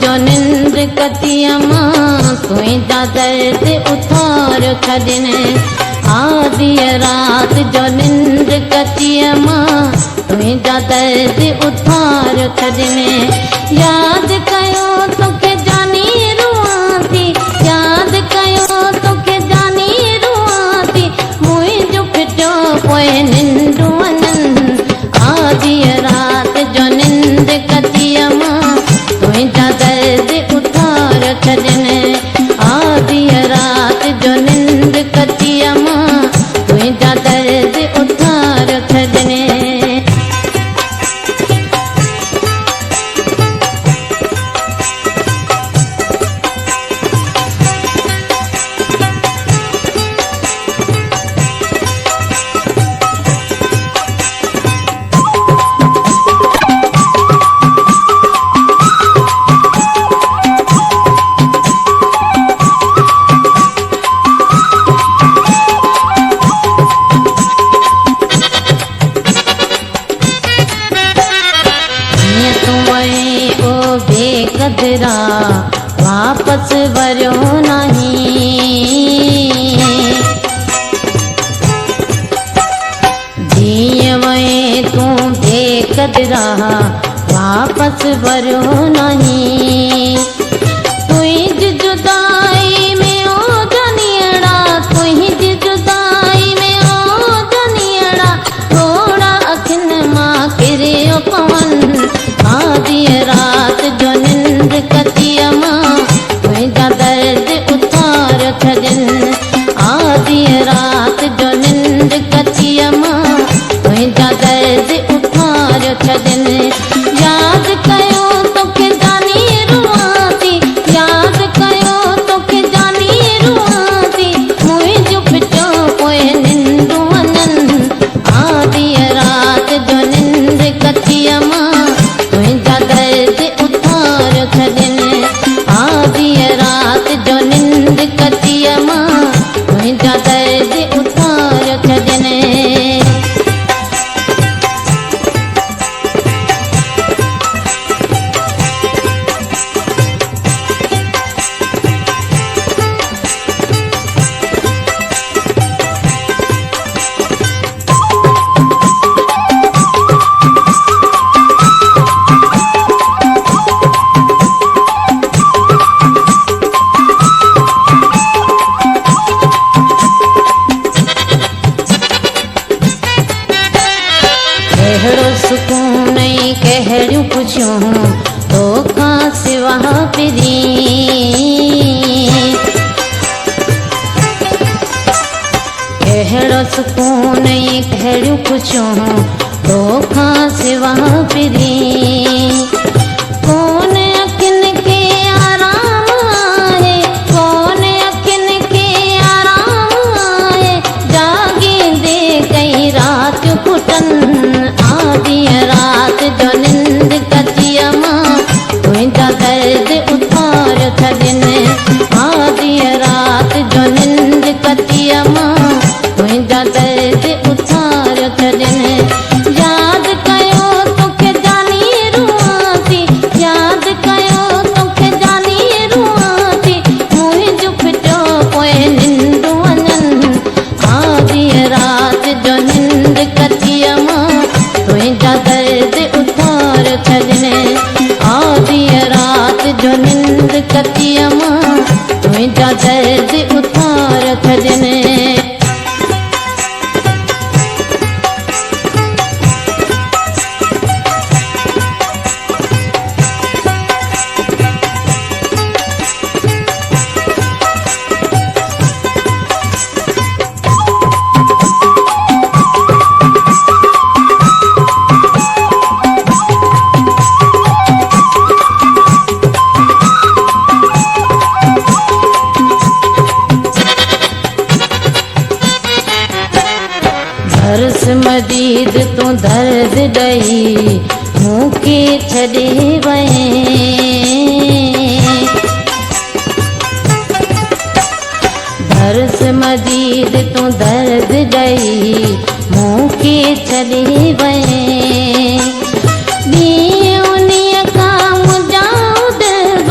जो निंद कतियमा तुझा दर्द उतार छॾने आधी रात जो निंद कतियमा तुझा दर्द उतार छॾने याद कयो तोखे जानी रुआं थी याद कयो तोखे जानी रुआं थी मुंहिंजो फिटियो पोइ निंड वञनि आधी रात जो निंद कतियमा तुझा दर्द उतार छॾने आधी रात जो निंद कतियमा तुझा दर्द उतार छॾने बेकदरा वापस वरियो नहीं जीअं वए तूं बेकदरा वापस वरियो नहीं तुंहिंजी जुदाई में ओ जनियड़ा तुंहिंजी जुदाई में ओ जनियड़ा थोड़ा अखियुनि मां किरियो पवन आधी रात जो निंद कतियमा तुझा दर्द उतार छॾनि आधी रात जो निंद कतियमा तुझा दर्द उतार छॾनि याद कयो तोखे जानी रुआं थी याद कयो तोखे जानी रुआं थी मुंहिंजो फिटियो पोइ निंड वञनि आधी रात जो निंद कतियमा तुझा दर्द उतार छॾने आधी रात जो निंद कतियमा तुझा दर्द उतार छॾने सुकून कहिड़ियूं पुछियूं तोखां सिवा पिरी कहिड़ो सुकून कहिड़ियूं पुछियूं तोखां सिवा पिरी कौन अखियुनि खे आराम आहे कौन अखियुनि खे आराम आहे जाॻींदे कई राति फुटनि आधी रात जो निंद कतियमा तुझा दर्द उतार छॾने आधी रात जो निंद कतियमा तुझा दर्द उतार छॾने याद कयो तोखे जानी रुआं थी याद कयो तोखे जानी रुआं थी मुंहिंजो फिटियो पोइ निंड वञनि आधी रात जो निंद कतियमा तुझा दर्द उतार छॾने आधी रात जो निंद कतियमा तुझा दर्द उतार छॾने हर्ष मजीद तू दर्द ॾई मूंखे छॾे वए हर्ष मजीद तू दर्द ॾई मूंखे छॾे वए ॾींहुं उन्हीअ खां मुंहिंजा दिल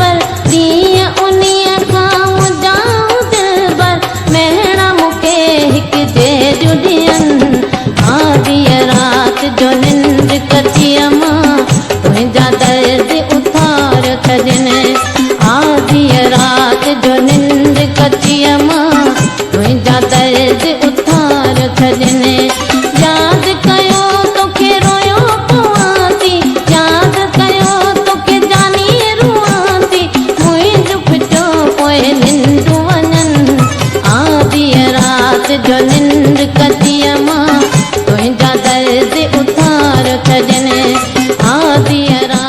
आदि आराम